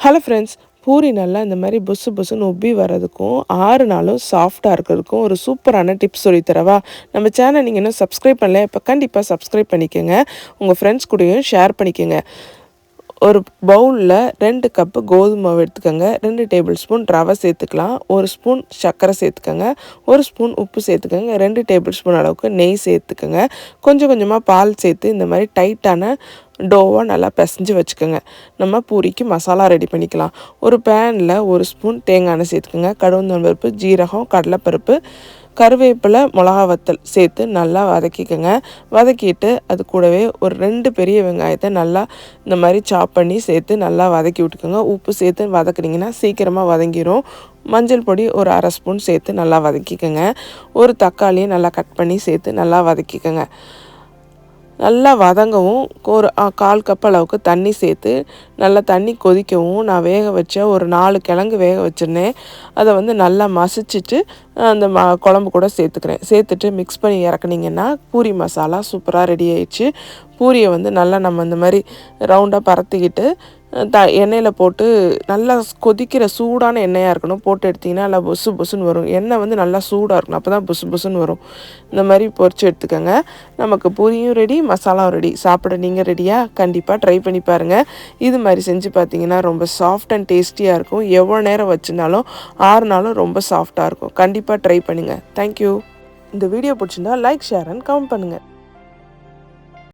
Hello friends, puri நல்லா இந்த மாதிரி புசு புசுன்னு உப்பி வர்றதுக்கும் 6 நாளும் சாஃப்டாக இருக்கிறதுக்கும் ஒரு சூப்பரான டிப்ஸ் சொல்லித்தரவா. நம்ம சேனல் நீங்கள் இன்னும் சப்ஸ்கிரைப் பண்ணல, இப்போ கண்டிப்பாக சப்ஸ்கிரைப் பண்ணிக்கோங்க. உங்கள் ஃப்ரெண்ட்ஸ் கூடயும் ஷேர் பண்ணிக்கோங்க. ஒரு பவுலில் 2 கப்பு கோதுமை மாவு எடுத்துக்கோங்க. 2 டேபிள் ஸ்பூன் ரவை சேர்த்துக்கலாம். 1 ஸ்பூன் சர்க்கரை சேர்த்துக்கோங்க. 1 ஸ்பூன் உப்பு சேர்த்துக்கோங்க. 2 டேபிள் ஸ்பூன் அளவுக்கு நெய் சேர்த்துக்கோங்க. கொஞ்சம் கொஞ்சமாக பால் சேர்த்து இந்த மாதிரி டைட்டான டோவாக நல்லா பிசைஞ்சு வச்சுக்கோங்க. நம்ம பூரிக்கு மசாலா ரெடி பண்ணிக்கலாம். ஒரு பேனில் 1 ஸ்பூன் தேங்காய் எண்ணெய் சேர்த்துக்கோங்க. கடுகு பருப்பு, ஜீரகம், கடலைப்பருப்பு, கருவேப்பிலை, மிளகா வத்தல் சேர்த்து நல்லா வதக்கிக்கோங்க. வதக்கிட்டு அது கூடவே ஒரு 2 பெரிய வெங்காயத்தை நல்லா இந்த மாதிரி சாப் பண்ணி சேர்த்து நல்லா வதக்கி விட்டுக்கோங்க. உப்பு சேர்த்து வதக்குனிங்கன்னா சீக்கிரமாக வதங்கிடும். மஞ்சள் பொடி ஒரு 1/2 ஸ்பூன் சேர்த்து நல்லா வதக்கிக்கோங்க. ஒரு தக்காளியை நல்லா கட் பண்ணி சேர்த்து நல்லா வதக்கிக்கோங்க. நல்லா வதங்கவும் ஒரு 1/4 கப் அளவுக்கு தண்ணி சேர்த்து நல்லா தண்ணி கொதிக்கவும் நான் வேக வச்ச ஒரு 4 கிழங்கு வேக வச்சுருந்தேன். அதை நல்லா மசிச்சுட்டு அந்த குழம்பு கூட சேர்த்துட்டு மிக்ஸ் பண்ணி இறக்குனிங்கன்னா பூரி மசாலா சூப்பராக ரெடி ஆயிடுச்சு. பூரியை நல்லா நம்ம இந்த மாதிரி ரவுண்டாக பரத்திக்கிட்டு எண்ணெயில் போட்டு நல்லா கொதிக்கிற சூடான எண்ணெயாக இருக்கணும். போட்டு எடுத்திங்கன்னா நல்லா புசு புசுன்னு வரும். எண்ணெய் நல்லா சூடாக இருக்கணும், அப்போ தான் புசு புசுன்னு வரும். இந்த மாதிரி பொரிச்சு எடுத்துக்கோங்க. நமக்கு பூரியும் ரெடி, மசாலாவும் ரெடி. சாப்பிட நீங்கள் ரெடியா? கண்டிப்பாக ட்ரை பண்ணி பாருங்கள். இது மாதிரி செஞ்சு பார்த்தீங்கன்னா ரொம்ப சாஃப்ட் அண்ட் டேஸ்டியாக இருக்கும். எவ்வளோ நேரம் வச்சுருந்தாலும் 6 நாளும் ரொம்ப சாஃப்டாக இருக்கும். கண்டிப்பாக ட்ரை பண்ணுங்கள். தேங்க்யூ. இந்த வீடியோ பிடிச்சிருந்தா லைக், ஷேர் அண்ட் கமெண்ட் பண்ணுங்கள்.